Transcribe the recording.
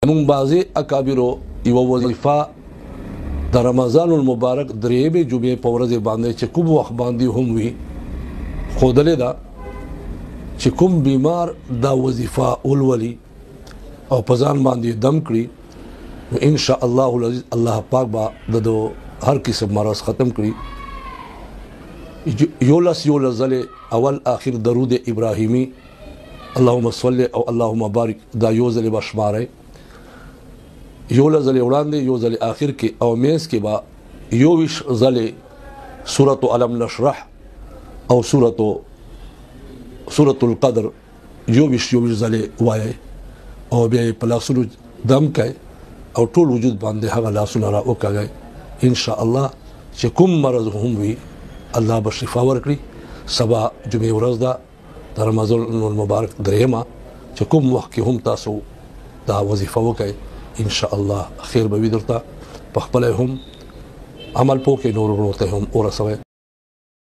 من بعضی اکابرو یو وظیفه د رمضان المبارک درېمې جمعې په ورځ باندې چې کوم وخت باندې هم وي خودلې دا چې کوم بیمار دا وظیفه اولولي او په ځان باندې دم کړي ان شاء الله العزيز الله پاک با د هر قسم مرض ختم کړي یولس ځله اول اخر درود ابراهیمی اللهم صل او اللهم بارک دا یو ځله بشماره یولس ځله وړاندې یو ځله اخر کې او مینس کې با یوش ځله سورۃ علم نشرح او سورۃ القدر یوش ځله وایي او بیا په لاسونو دم کوي او ټول وجود باندې هغه لاسونه را وکړي ان شاء الله چې کوم مرض هم وي الله به شفا ورکړي سبا جمعې ورځ ده د رمضان المبارک درېمه چې کوم وخت کې هم تاسو دا وظیفه وکړئ ان شاء الله خیر به وي درته په خپل هم عمل پوکې نور ورته هم ورسوي